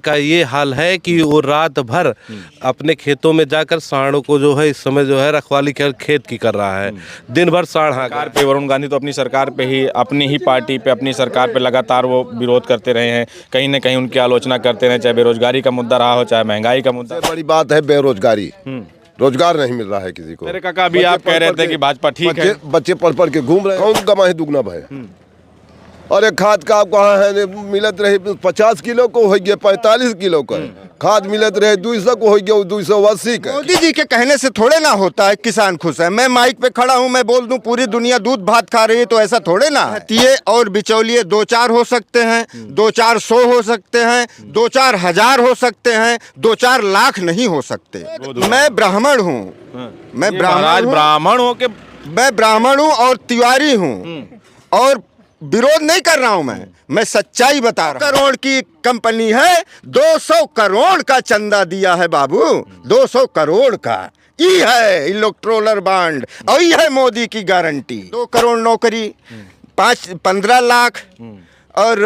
का ये हाल है कि वो रात भर अपने खेतों में जाकर सांडों को जो है इस समय जो है रखवाली खेत की कर रहा है। दिन भर सांड सरकार पे वरुण गांधी तो अपनी सरकार पे ही, अपनी ही पार्टी पे, अपनी सरकार पे लगातार वो विरोध करते रहे हैं, कहीं ना कहीं उनकी आलोचना करते रहे, चाहे बेरोजगारी का मुद्दा रहा हो, चाहे महंगाई का मुद्दा। बड़ी बात है बेरोजगारी, रोजगार नहीं मिल रहा है किसी को। मेरे काका अभी आप कह रहे थे कि भाजपा ठीक है, बच्चे पढ़ के घूम रहे हैं, कौन कमा है दुगना भाई। अरे खाद का कहाँ है मिलत रहे 50 किलो को हो गया 45 किलो का खाद मिलत रहे 200 को हो गया 280 का। मोदी जी के कहने से थोड़े ना होता है किसान खुश है। मैं माइक पे खड़ा हूँ, मैं बोल दूं पूरी दुनिया दूध भात खा रही है तो ऐसा थोड़े ना है। ये और बिचौलिए 2-4 हो सकते हैं, 2-400 हो सकते हैं, 2-4 हजार हो सकते हैं, 2-4 लाख नहीं हो सकते। मैं ब्राह्मण हूँ, मैं ब्राह्मण हूँ और तिवारी हूँ और विरोध नहीं कर रहा हूं। मैं सच्चाई बता रहा हूं। करोड़ की कंपनी है, 200 करोड़ का चंदा दिया है बाबू, 200 करोड़ का। ये है इलेक्ट्रोलर बॉन्ड और ये है मोदी की गारंटी। 2 करोड़ नौकरी, 15 लाख और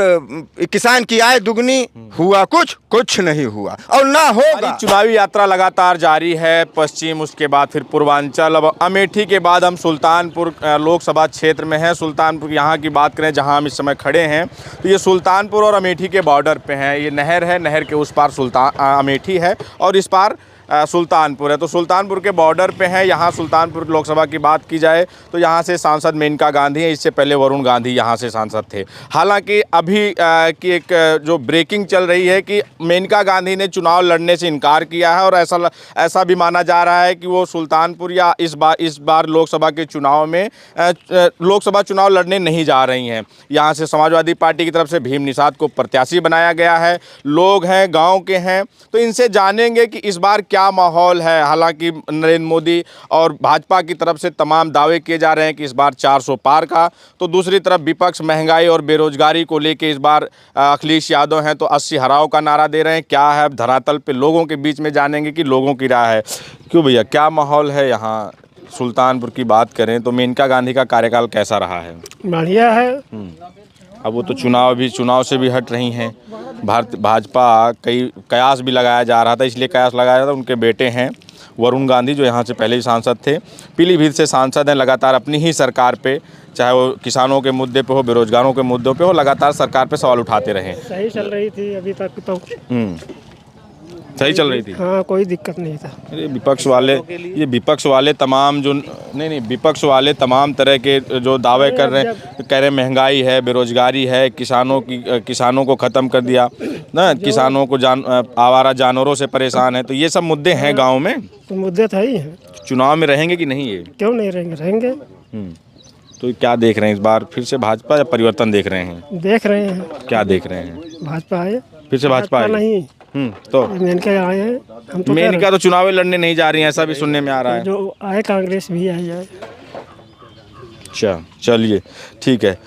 किसान की आय दुगनी। हुआ कुछ नहीं हुआ और ना होगा। चुनावी यात्रा लगातार जारी है, पश्चिम, उसके बाद फिर पूर्वांचल, अब अमेठी के बाद हम सुल्तानपुर लोकसभा क्षेत्र में हैं। सुल्तानपुर यहाँ की बात करें जहाँ हम इस समय खड़े हैं तो ये सुल्तानपुर और अमेठी के बॉर्डर पे हैं। ये नहर है, नहर के उस पार अमेठी है और इस पार सुल्तानपुर है। तो सुल्तानपुर के बॉर्डर पे है। यहाँ सुल्तानपुर लोकसभा की बात की जाए तो यहाँ से सांसद मेनका गांधी हैं, इससे पहले वरुण गांधी यहाँ से सांसद थे। हालांकि अभी की एक जो ब्रेकिंग चल रही है कि मेनका गांधी ने चुनाव लड़ने से इनकार किया है और ऐसा भी माना जा रहा है कि वो सुल्तानपुर या इस बार लोकसभा के चुनाव में लोकसभा चुनाव लड़ने नहीं जा रही हैं। यहाँ से समाजवादी पार्टी की तरफ से भीम निषाद को प्रत्याशी बनाया गया है। लोग हैं, गाँव के हैं, तो इनसे जानेंगे कि इस बार क्या माहौल है। हालांकि नरेंद्र मोदी और भाजपा की तरफ से तमाम दावे किए जा रहे हैं कि इस बार 400 पार का, तो दूसरी तरफ विपक्ष महंगाई और बेरोजगारी को लेकर इस बार अखिलेश यादव हैं तो 80 हराओ का नारा दे रहे हैं। क्या है धरातल पे लोगों के बीच में जानेंगे कि लोगों की राय है। क्यों भैया, क्या माहौल है यहाँ सुल्तानपुर की बात करें तो मेनका गांधी का कार्यकाल कैसा रहा है? बढ़िया है। अब वो तो चुनाव से भी हट रही हैं। भाजपा कई कयास भी लगाया जा रहा था, इसलिए कयास लगाया था उनके बेटे हैं वरुण गांधी जो यहाँ से पहले ही सांसद थे, पीलीभीत से सांसद हैं, लगातार अपनी ही सरकार पे, चाहे वो किसानों के मुद्दे पे हो, बेरोजगारों के मुद्दों पे हो, लगातार सरकार पे सवाल उठाते रहे। सही चल रही थी अभी तक तो। सही चल रही थी, हाँ, कोई दिक्कत नहीं था। अरे विपक्ष वाले तमाम जो नहीं विपक्ष वाले तमाम तरह के जो दावे कर रहे हैं, महंगाई है, बेरोजगारी है, किसानों को ख़त्म कर दिया ना, किसानों को आवारा जानवरों से परेशान है, तो ये सब मुद्दे हैं गाँव में। तो मुद्दे था ही हैं। चुनाव में रहेंगे कि नहीं ये? क्यों नहीं रहेंगे। तो क्या देख रहे हैं इस बार फिर से भाजपा या परिवर्तन देख रहे हैं? देख रहे हैं। क्या देख रहे हैं? भाजपा आए, फिर से भाजपा आए नहीं। तो मेनका आए हैं हम तो। मेनका तो चुनाव लड़ने नहीं जा रही हैं, ऐसा भी सुनने में आ रहा है। जो आए कांग्रेस भी आई जाए। अच्छा, चलिए ठीक है।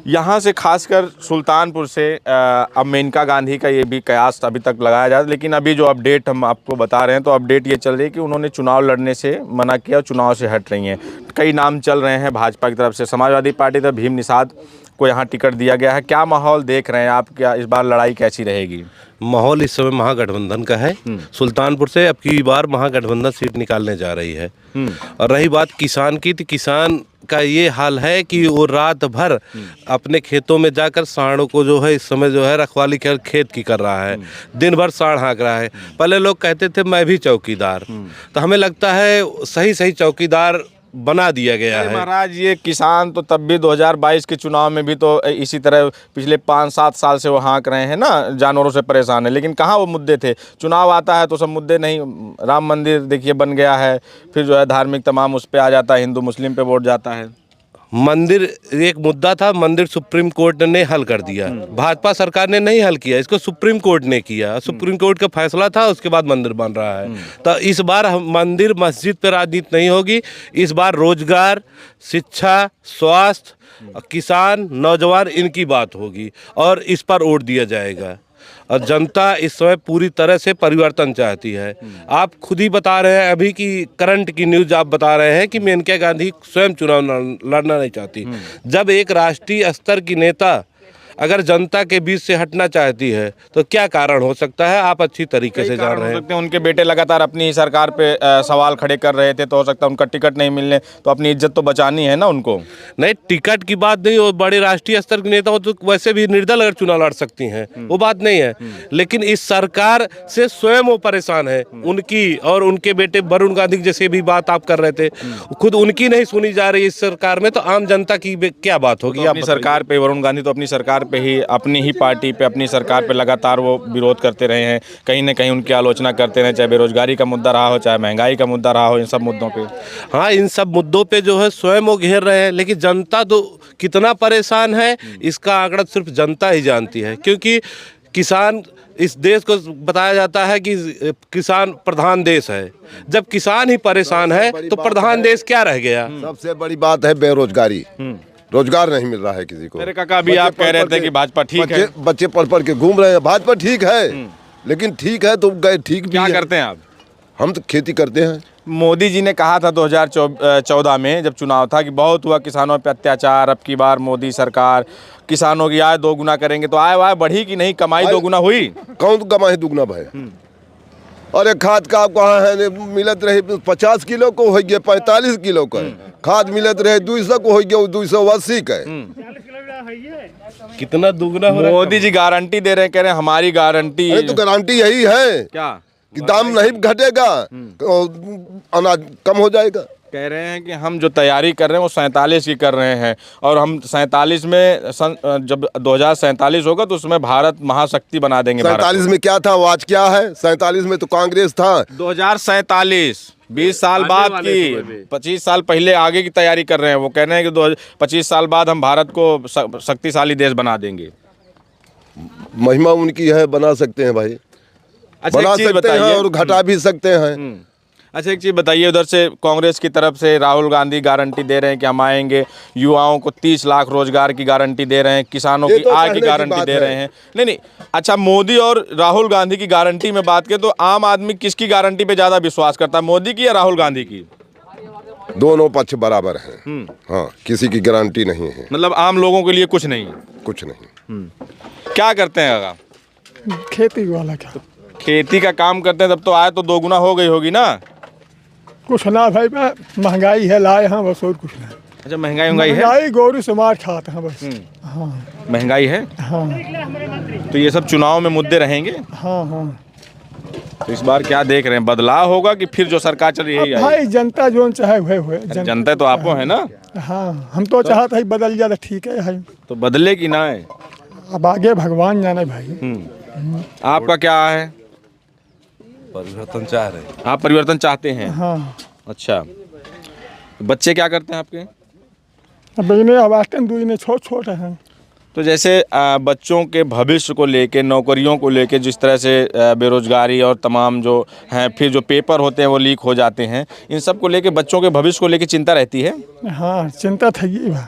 यहाँ से खासकर सुल्तानपुर से अब मेनका गांधी का ये भी कयास अभी तक लगाया जा रहा है, लेकिन अभी जो अपडेट हम आपको बता रहे हैं तो अपडेट ये चल रही है कि उन्होंने चुनाव लड़ने से मना किया और चुनाव से हट रही हैं। कई नाम चल रहे हैं भाजपा की तरफ से, समाजवादी पार्टी तरफ भीम निषाद को यहाँ टिकट दिया गया है। क्या माहौल देख रहे हैं आप, क्या इस बार लड़ाई कैसी रहेगी? माहौल इस समय महागठबंधन का है। सुल्तानपुर से अब की बार महागठबंधन सीट निकालने जा रही है। और रही बात किसान की, तो किसान का ये हाल है कि वो रात भर अपने खेतों में जाकर सांडों को जो है इस समय जो है रखवाली खेत की कर रहा है। दिन भर सांड हाँक रहा है। पहले लोग कहते थे मैं भी चौकीदार, तो हमें लगता है सही चौकीदार बना दिया गया है। महाराज ये किसान तो तब भी 2022 के चुनाव में भी तो इसी तरह पिछले 5-7 साल से वो हाँक रहे हैं ना, जानवरों से परेशान है, लेकिन कहाँ वो मुद्दे थे? चुनाव आता है तो सब मुद्दे नहीं। राम मंदिर देखिए बन गया है, फिर जो है धार्मिक तमाम उस पर आ जाता है, हिंदू मुस्लिम पे वोट जाता है। मंदिर एक मुद्दा था, मंदिर सुप्रीम कोर्ट ने हल कर दिया। भाजपा सरकार ने नहीं हल किया, इसको सुप्रीम कोर्ट ने किया। सुप्रीम कोर्ट का फैसला था, उसके बाद मंदिर बन रहा है। तो इस बार मंदिर मस्जिद पर राजनीति नहीं होगी। इस बार रोजगार, शिक्षा, स्वास्थ्य, किसान, नौजवान, इनकी बात होगी और इस पर वोट दिया जाएगा। और जनता इस समय पूरी तरह से परिवर्तन चाहती है। आप खुद ही बता रहे हैं, अभी की करंट की न्यूज़ आप बता रहे हैं कि मेनका गांधी स्वयं चुनाव लड़ना नहीं चाहती। जब एक राष्ट्रीय स्तर की नेता अगर जनता के बीच से हटना चाहती है तो क्या कारण हो सकता है, आप अच्छी तरीके से जान रहे हो हैं। सकते हैं उनके बेटे लगातार अपनी ही सरकार पे सवाल खड़े कर रहे थे, तो हो सकता है उनका टिकट नहीं मिलने, तो अपनी इज्जत तो बचानी है ना उनको। नहीं, टिकट की बात नहीं, वो बड़े राष्ट्रीय स्तर के नेता हो तो वैसे भी निर्दल अगर चुनाव लड़ सकती हैं, वो बात नहीं है। लेकिन इस सरकार से स्वयं वो परेशान है, उनकी और उनके बेटे वरुण गांधी जैसे भी बात आप कर रहे थे, खुद उनकी नहीं सुनी जा रही इस सरकार में, तो आम जनता की क्या बात होगी। तो अपनी सरकार पे वरुण गांधी तो अपनी सरकार पे ही, अपनी ही पार्टी पे, अपनी सरकार पे लगातार वो विरोध करते रहे हैं, कहीं ना कहीं उनकी आलोचना करते रहे, चाहे बेरोजगारी का मुद्दा रहा हो, चाहे महंगाई का मुद्दा रहा हो, इन सब मुद्दों पे। हाँ, इन सब मुद्दों पे जो है स्वयं वो घेर रहे हैं, लेकिन जनता तो कितना परेशान है इसका आंकड़ा सिर्फ जनता ही जानती है। क्योंकि किसान, इस देश को बताया जाता है कि किसान प्रधान देश है, जब किसान ही परेशान है तो प्रधान देश क्या रह गया। सबसे बड़ी बात है बेरोजगारी, रोजगार नहीं मिल रहा है किसी को। मेरे काका अभी आप कह रहे थे कि भाजपा ठीक है, बच्चे पढ़ पढ़ के घूम रहे हैं, भाजपा ठीक है, लेकिन ठीक है तो गए ठीक भी क्या है। करते हैं आप? हम तो खेती करते हैं। मोदी जी ने कहा था 2014 में जब चुनाव था कि बहुत हुआ किसानों पे अत्याचार, अब की बार मोदी सरकार किसानों की आय दोगुना करेंगे, तो आय वाय बढ़ी कि नहीं, कमाई दोगुना हुई? कौन कमाई दुगना भाई? अरे खाद का कहाँ है, मिलत रहे 50 किलो को हो गया 45 किलो का, खाद मिलत रहे 200 को हो गया 280 का। कितना दुगना हो रहा है। मोदी जी गारंटी दे रहे हैं, कह रहे हैं हमारी गारंटी। अरे तो गारंटी यही है क्या कि दाम नहीं घटेगा, अनाज कम हो जाएगा। कह रहे हैं कि हम जो तैयारी कर रहे हैं वो 47 की कर रहे हैं, और हम 47 में जब 2047 होगा तो उसमें भारत महाशक्ति बना देंगे। 47 में क्या था, वो आज क्या है? 47 में तो कांग्रेस था। 2047 20 साल बाद की, 25 साल पहले आगे की तैयारी कर रहे हैं। वो कह रहे हैं कि 25 साल बाद हम भारत को शक्तिशाली देश बना देंगे। महिमा उनकी है, बना सकते हैं भाई। अच्छा, बना एक चीज सकते हैं बताइए। और घटा भी सकते हैं। अच्छा, एक चीज़ बताइए, उधर से कांग्रेस की तरफ से राहुल गांधी गारंटी दे रहे हैं कि हम आएंगे, युवाओं को 30 लाख रोजगार की गारंटी दे रहे हैं, किसानों ये की तो आय पहले की की गारंटी बात दे है। रहे हैं। नहीं, अच्छा, मोदी और राहुल गांधी की गारंटी में बात करें तो आम आदमी किसकी गारंटी पे ज़्यादा विश्वास करता है, मोदी की या राहुल गांधी की? दोनों पक्ष बराबर हैं। हाँ, किसी की गारंटी नहीं है, मतलब आम लोगों के लिए कुछ नहीं। कुछ नहीं। क्या करते हैं आगा? खेती वाला क्या, खेती का काम करते हैं, तब तो आय तो दोगुना हो गई होगी ना? कुछ ना भाई, महंगाई है लाए हैं बस, और कुछ नहीं। अच्छा, महंगाई है, महंगाई गोरू से मार खाते हैं बस। हाँ महंगाई है, हाँ तो ये सब चुनाव में मुद्दे रहेंगे। हाँ हाँ। तो इस बार क्या देख रहे हैं, बदलाव होगा कि फिर जो सरकार चल रही है अब यही आएगी? भाई जनता जो चाहे हुए हुए। जनता तो आपको है ना, हाँ, हम तो चाहते हैं बदल जाए, ठीक है भाई। तो बदले कि ना है? अब आगे भगवान जाने भाई। आपका क्या है? परिवर्तन चाह रहे हैं। आप परिवर्तन चाहते हैं? हाँ, अच्छा, बच्चे क्या करते हैं आपके? अब इन्हें आवाज़ दूने छोटे हैं। तो जैसे बच्चों के भविष्य को लेके, नौकरियों को लेके, जिस तरह से बेरोजगारी और तमाम जो हैं, फिर जो पेपर होते हैं वो लीक हो जाते हैं, इन सब को लेके, बच्चों के भविष्य को लेके चिंता रहती है। हाँ, चिंता थी बा।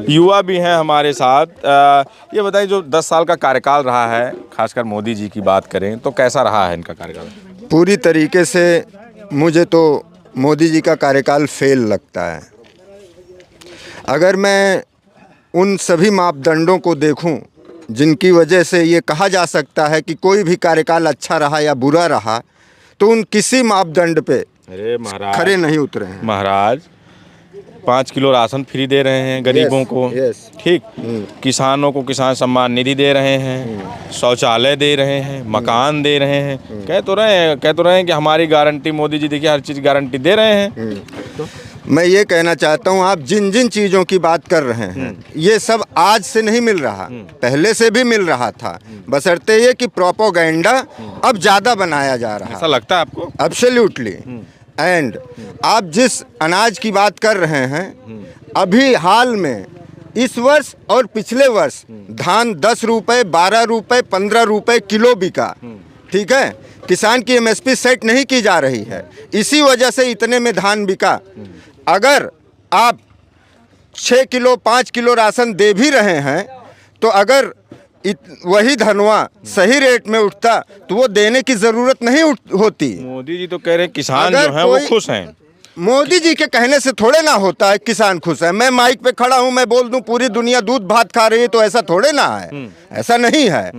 युवा भी हैं हमारे साथ। ये बताइए, जो 10 साल का कार्यकाल रहा है, खासकर मोदी जी की बात करें तो कैसा रहा है इनका कार्यकाल? पूरी तरीके से मुझे तो मोदी जी का कार्यकाल फेल लगता है। अगर मैं उन सभी मापदंडों को देखूं जिनकी वजह से ये कहा जा सकता है कि कोई भी कार्यकाल अच्छा रहा या बुरा रहा, तो उन किसी मापदंड पे अरे महाराज, खरे नहीं उतरे हैं। महाराज 5 किलो राशन फ्री दे रहे हैं गरीबों को, ठीक, किसानों को किसान सम्मान निधि दे रहे हैं, शौचालय दे रहे हैं, मकान दे रहे हैं। कह तो रहे हैं कि हमारी गारंटी, मोदी जी देखिए हर चीज़ गारंटी दे रहे हैं। मैं ये कहना चाहता हूँ, आप जिन जिन चीज़ों की बात कर रहे हैं, ये सब आज से नहीं मिल रहा, पहले से भी मिल रहा था, बशर्ते ये कि प्रोपोगेंडा अब ज़्यादा बनाया जा रहा है। ऐसा लगता है आपको? एब्सोल्युटली। एंड आप जिस अनाज की बात कर रहे हैं, अभी हाल में इस वर्ष और पिछले वर्ष धान 10 रुपये, 12 रुपये, 15 रुपये किलो बिका। ठीक है, किसान की एमएसपी सेट नहीं की जा रही है, इसी वजह से इतने में धान बिका। अगर आप 6 किलो 5 किलो राशन दे भी रहे हैं, तो अगर वही धनवा सही रेट में उठता तो वो देने की ज़रूरत नहीं होती। मोदी जी तो कह रहे हैं किसान जो हैं वो खुश हैं। मोदी जी के कहने से थोड़े ना होता है किसान खुश है। मैं माइक पे खड़ा हूं, मैं बोल दूं पूरी दुनिया दूध भात खा रही है, तो ऐसा थोड़े ना है, ऐसा नहीं है।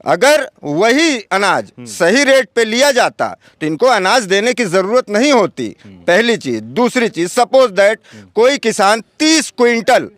अगर वही अनाज सही रेट पे लिया जाता तो इनको अनाज देने की जरूरत नहीं होती, पहली चीज। दूसरी चीज, सपोज दैट कोई किसान 30 क्विंटल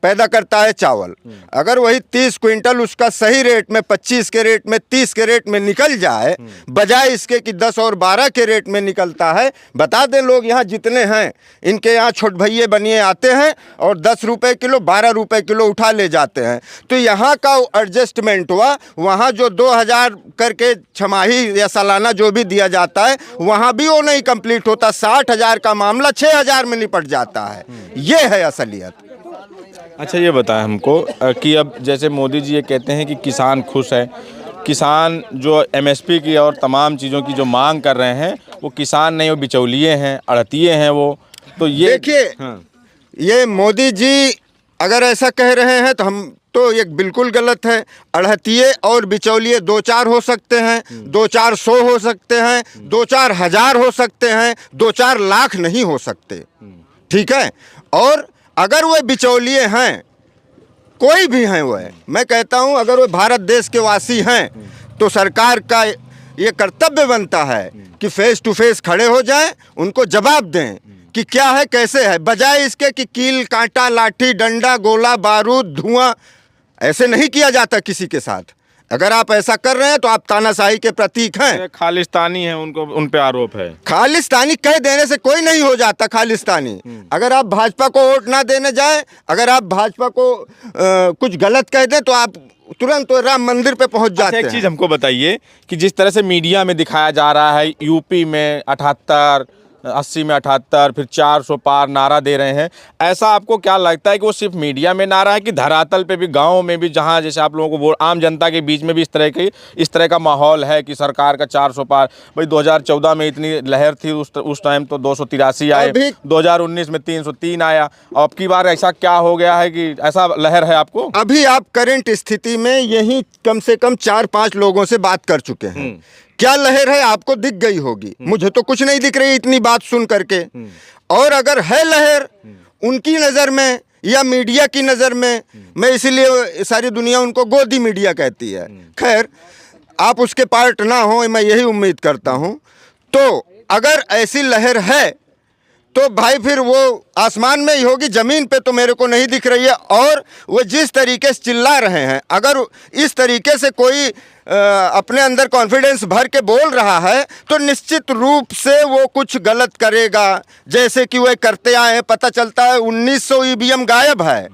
पैदा करता है चावल, अगर वही 30 क्विंटल उसका सही रेट में 25 के रेट में 30 के रेट में निकल जाए, बजाय इसके कि 10 और 12 के रेट में निकलता है। बता दें लोग यहाँ जितने हैं, इनके यहाँ छोट भैये बनिए आते हैं और 10 रुपए किलो 12 रुपए किलो उठा ले जाते हैं। तो यहाँ का एडजस्टमेंट हुआ, वहाँ जो 2000 करके छमाही या सालाना जो भी दिया जाता है, वहाँ भी वो नहीं कंप्लीट होता। 60,000 का मामला 6,000 में निपट जाता है। ये है असलियत। अच्छा ये बताएं हमको कि अब जैसे मोदी जी ये कहते हैं कि किसान खुश है, किसान जो एमएसपी की और तमाम चीज़ों की जो मांग कर रहे हैं वो किसान नहीं, वो बिचौलिए हैं, अड़तिए हैं वो, तो ये देखिए, ये मोदी जी अगर ऐसा कह रहे हैं तो हम तो ये बिल्कुल गलत है। अड़हतिये और बिचौलिए 2-4 हो सकते हैं, 2-400 हो सकते हैं, 2-4 हज़ार हो सकते हैं, 2-4 लाख नहीं हो सकते, ठीक है। और अगर वो बिचौलिए हैं, कोई भी हैं, वो मैं कहता हूं अगर वो भारत देश के वासी हैं, तो सरकार का ये कर्तव्य बनता है कि फेस टू फेस खड़े हो जाएं, उनको जवाब दें कि क्या है कैसे है, बजाय इसके कि कील कांटा लाठी डंडा गोला बारूद धुआं, ऐसे नहीं किया जाता किसी के साथ। अगर आप ऐसा कर रहे हैं तो आप तानाशाही के प्रतीक हैं। खालिस्तानी हैं, उनको उन पे आरोप है। खालिस्तानी कह देने से कोई नहीं हो जाता खालिस्तानी। अगर आप भाजपा को वोट ना देने जाएं, अगर आप भाजपा को कुछ गलत कह दें, तो आप तुरंत तो राम मंदिर पे पहुंच जाते हैं। एक चीज़ हमको बताइए कि जिस तरह से मीडिया में दिखाया जा रहा है, यूपी में 78, 80 में 78, फिर 400 पार नारा दे रहे हैं, ऐसा आपको क्या लगता है कि वो सिर्फ मीडिया में नारा है कि धरातल पे भी, गाँव में भी, जहाँ जैसे आप लोगों को वोट, आम जनता के बीच में भी इस तरह का माहौल है कि सरकार का 400 पार? भाई 2014 में इतनी लहर थी, उस टाइम तो 283 आए, 2019 में 303 आया, अब की बार ऐसा क्या हो गया है कि ऐसा लहर है आपको? अभी आप करंट स्थिति में यही कम से कम 4-5 लोगों से बात कर चुके हैं। क्या लहर है आपको दिख गई होगी, मुझे तो कुछ नहीं दिख रही इतनी बात सुन करके। और अगर है लहर उनकी नज़र में या मीडिया की नज़र में, मैं इसीलिए सारी दुनिया उनको गोदी मीडिया कहती है, खैर आप उसके पार्ट ना हो, मैं यही उम्मीद करता हूं। तो अगर ऐसी लहर है तो भाई फिर वो आसमान में ही होगी, ज़मीन पे तो मेरे को नहीं दिख रही है। और वो जिस तरीके से चिल्ला रहे हैं, अगर इस तरीके से कोई अपने अंदर कॉन्फिडेंस भर के बोल रहा है, तो निश्चित रूप से वो कुछ गलत करेगा, जैसे कि वह करते आए हैं। पता चलता है 1900 ईवीएम गायब है,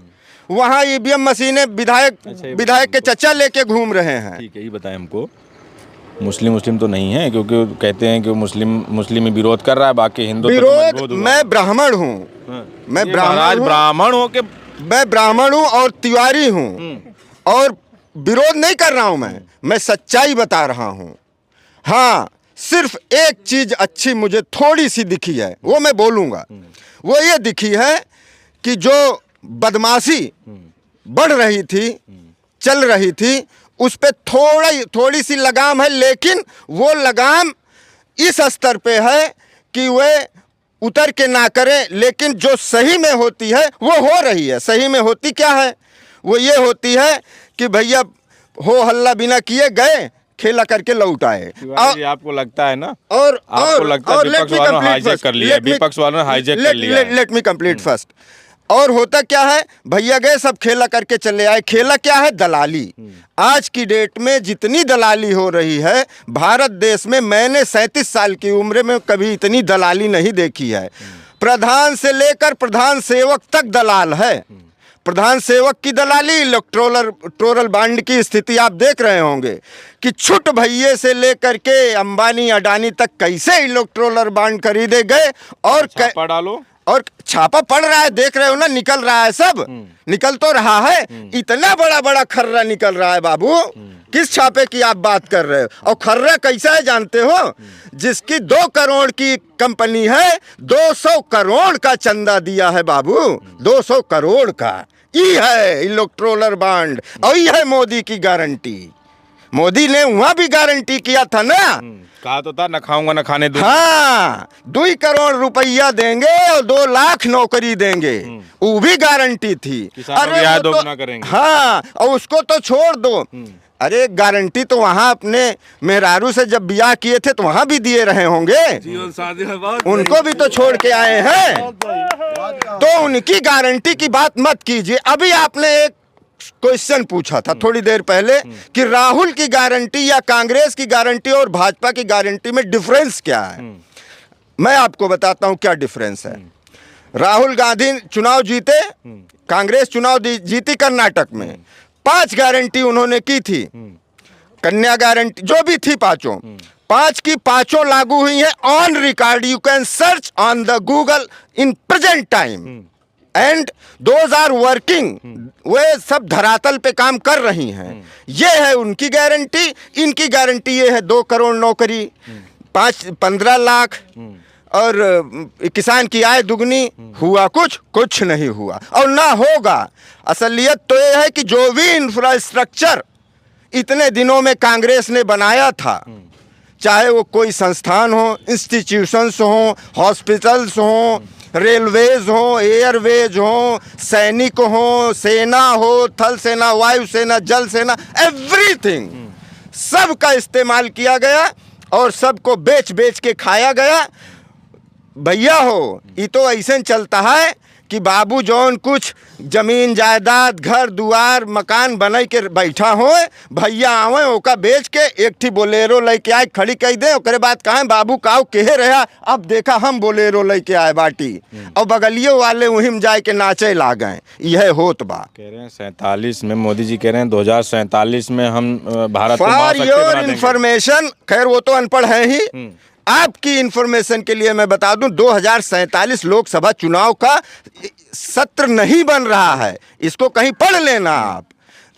वहाँ ईवीएम मशीनें विधायक के चचा लेके घूम रहे हैं। ठीक है, ये बताएं हमको, मुस्लिम तो नहीं है, क्योंकि कहते हैं कि मुस्लिम ही विरोध कर रहा है, बाकी हिंदू विरोध। मैं ब्राह्मण हूँ, मैं ब्राह्मण हूँ कि मैं ब्राह्मण हूँ और तिवारी हूँ, और विरोध नहीं कर रहा हूँ, मैं सच्चाई बता रहा हूँ। हाँ, सिर्फ एक चीज अच्छी मुझे थोड़ी सी दिखी है, वो मैं बोलूँगा। वो ये दिखी है कि जो बदमाशी बढ़ रही थी, चल रही थी, उस पे थोड़ी सी लगाम है, लेकिन वो लगाम इस स्तर पे है कि वे उतर के ना करें। लेकिन जो सही में होती है वो हो रही है। सही में होती क्या है? वो ये होती है कि भैया हो हल्ला बिना किए गए, खेला करके लौट आए। आपको लगता है ना, और आपको लगता है विपक्ष वालों ने हाईजैक कर लिया, विपक्ष वालों ने हाईजैक कर लिया। Let me complete first. और होता क्या है, भैया गए सब खेला करके चले आए। खेला क्या है? दलाली। आज की डेट में जितनी दलाली हो रही है भारत देश में, मैंने 37 साल की उम्र में कभी इतनी दलाली नहीं देखी है। प्रधान से लेकर प्रधान सेवक तक दलाल है। प्रधान सेवक की दलाली, इलेक्टोरल बॉन्ड की स्थिति आप देख रहे होंगे कि छुट भैये से लेकर के अंबानी अडानी तक कैसे इलेक्टोरल बॉन्ड खरीदे गए। और छापा डालो, और छापा पड़ रहा है, देख रहे हो ना, निकल रहा है, सब निकल तो रहा है। इतना बड़ा बड़ा खर्रा निकल रहा है बाबू। किस छापे की आप बात कर रहे हो? और खर्रा कैसा है जानते हो? जिसकी 2 करोड़ की कंपनी है, 200 करोड़ का चंदा दिया है बाबू, 200 करोड़ का। ये है इलेक्टोरल बॉन्ड और ये है मोदी की गारंटी। मोदी ने वहां भी गारंटी किया था ना। कहा तो था, न खाऊंगा न खाने दूंगा। हाँ, 2 करोड़ रुपया देंगे और 2 लाख नौकरी देंगे, वो भी गारंटी थी। किसानों की आय दोगुना करेंगे। हाँ, और उसको तो छोड़ दो। अरे गारंटी तो वहां अपने मेहरारू से जब ब्याह किए थे तो वहां भी दिए रहे होंगे, उनको भी तो छोड़ के आए हैं। तो उनकी गारंटी की बात मत कीजिए। अभी आपने एक क्वेश्चन पूछा था थोड़ी देर पहले कि राहुल की गारंटी या कांग्रेस की गारंटी और भाजपा की गारंटी में डिफरेंस क्या है। मैं आपको बताता हूं क्या डिफरेंस है। राहुल गांधी चुनाव जीते, कांग्रेस चुनाव जीती कर्नाटक में, 5 गारंटी उन्होंने की थी, कन्या गारंटी जो भी थी, 5 की 5 लागू हुई हैं on record. You can search on the Google in present time and those are working. वे सब धरातल पे काम कर रही हैं। ये है उनकी गारंटी। इनकी गारंटी ये है 2 करोड़ नौकरी, 15 लाख और किसान की आय दुगनी। हुआ कुछ नहीं हुआ और ना होगा। असलियत तो ये है कि जो भी इंफ्रास्ट्रक्चर इतने दिनों में कांग्रेस ने बनाया था, चाहे वो कोई संस्थान हो, इंस्टीट्यूशंस हो, हॉस्पिटल्स हो, रेलवेज हो, एयरवेज हो, सैनिक हो, सेना हो, थल सेना, वायु सेना, जल सेना, एवरीथिंग, सब का इस्तेमाल किया गया और सबको बेच बेच के खाया गया। भैया हो, ये तो ऐसे चलता है कि बाबू जौन कुछ जमीन जायदाद घर दुआर मकान बना के बैठा हो, भैया आवे ओका बेच के एक थी बोलेरो लेके आए खड़ी कह दे, ओकरे बाद कहें बाबू काऊ कहे रहा, अब देखा हम बोलेरो लेके आए बाटी और बगलियों वाले वहीं में जाए के नाचे ला गए। यह होत बा। कह रहे हैं 47 में, मोदी जी कह रहे हैं 2047 में हम भारत को फॉर महाशक्ति योर बना देंगे। इंफॉर्मेशन, खैर वो तो अनपढ़ है ही, आपकी इंफॉर्मेशन के लिए मैं बता दूं 2047 लोकसभा चुनाव का सत्र नहीं बन रहा है। इसको कहीं पढ़ लेना आप।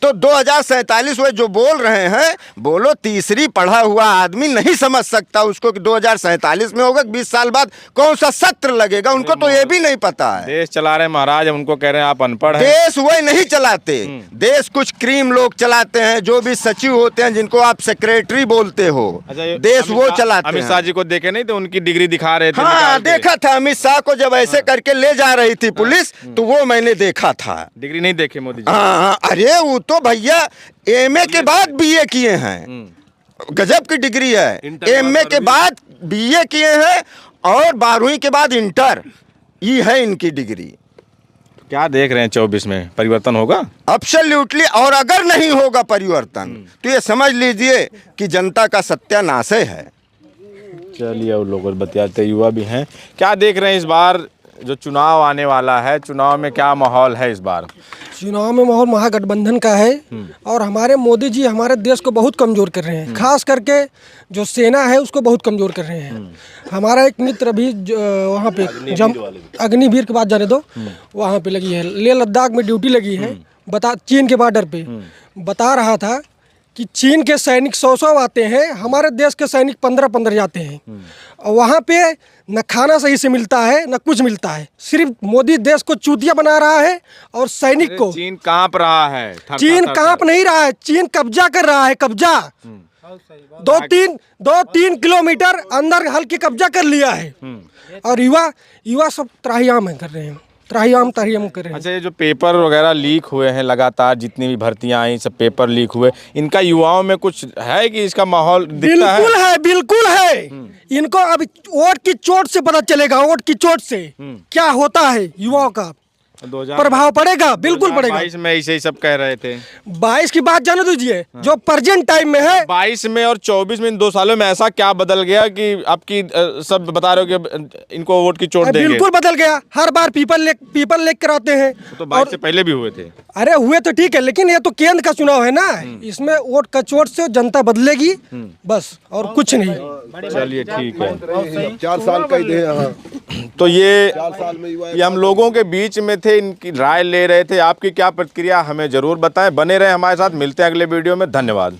तो 2047 वे जो बोल रहे हैं, बोलो, तीसरी पढ़ा हुआ आदमी नहीं समझ सकता उसको कि 2047 में होगा। 20 साल बाद कौन सा सत्र लगेगा, उनको तो ये भी नहीं पता है। देश चला रहे महाराज, उनको कह रहे हैं आप अनपढ़ हैं। देश वही नहीं चलाते, देश कुछ क्रीम लोग चलाते हैं, जो भी सचिव होते हैं जिनको आप सेक्रेटरी बोलते हो। देश वो चलाते हैं। अमित शाह जी को देखे नहीं तो उनकी डिग्री दिखा रहे थे। हाँ, देखा था अमित शाह को जब ऐसे करके ले जा रही थी पुलिस, तो वो मैंने देखा था। डिग्री नहीं देखे मोदी जी। हाँ, अरे वो तो भैया एमए के बाद बीए किए हैं, गजब की डिग्री है। एमए के बाद बीए किए हैं और 12वीं के बाद इंटर, ये है इनकी डिग्री। क्या देख रहे हैं 24 में परिवर्तन होगा? एब्सोल्युटली। और अगर नहीं होगा परिवर्तन तो ये समझ लीजिए कि जनता का सत्यानाश है। चलिए, और लोग बतियाते युवा भी हैं। क्या देख रहे हैं इस बार जो चुनाव आने वाला है, चुनाव में क्या माहौल है इस बार? चुनाव में माहौल महागठबंधन का है और हमारे मोदी जी हमारे देश को बहुत कमज़ोर कर रहे हैं। खास करके जो सेना है उसको बहुत कमज़ोर कर रहे हैं। हमारा एक मित्र भी वहाँ पे अग्निवीर के बाद जाने दो, वहाँ पे लगी है, लेह लद्दाख में ड्यूटी लगी है, चीन के बॉर्डर पे बता रहा था कि चीन के सैनिक 100 आते हैं, हमारे देश के सैनिक 15 जाते हैं और वहाँ पे न खाना सही से मिलता है न कुछ मिलता है। सिर्फ मोदी देश को चूतिया बना रहा है और सैनिक को। चीन कांप रहा है। चीन कांप नहीं रहा है, चीन कब्जा कर रहा है। कब्जा 2-3 किलोमीटर अंदर हल्की कब्जा कर लिया है और युवा सब त्राहियाम कर रहे हैं, त्राहियाम कर रहे हैं। अच्छा, ये जो पेपर वगैरह लीक हुए हैं लगातार, जितनी भी भर्तियां आई सब पेपर लीक हुए, इनका युवाओं में कुछ है कि इसका माहौल दिखता है? बिल्कुल है। इनको अब वोट की चोट से पता चलेगा, वोट की चोट से क्या होता है, युवाओं का प्रभाव पड़ेगा, बिल्कुल पड़ेगा। 22 में ऐसे ही सब कह रहे थे। 22 की बात जाने दीजिए, जो प्रेजेंट टाइम में है। 22 में और 24 में, इन 2 सालों में ऐसा क्या बदल गया कि आपकी सब बता रहे हो कि इनको वोट की चोट देंगे? बिल्कुल बदल गया। हर बार पीपल लेक कराते हैं। तो 22 से पहले भी हुए थे। अरे हुए तो ठीक है, लेकिन ये तो केंद्र का चुनाव है ना, इसमें वोट का चोट से जनता बदलेगी, बस और कुछ नहीं। चलिए, ठीक है। 4 साल कह दे। तो ये 4 साल में ये हम लोगों के बीच में थे, इनकी राय ले रहे थे। आपकी क्या प्रतिक्रिया हमें जरूर बताएं। बने रहे हमारे साथ, मिलते हैं अगले वीडियो में। धन्यवाद।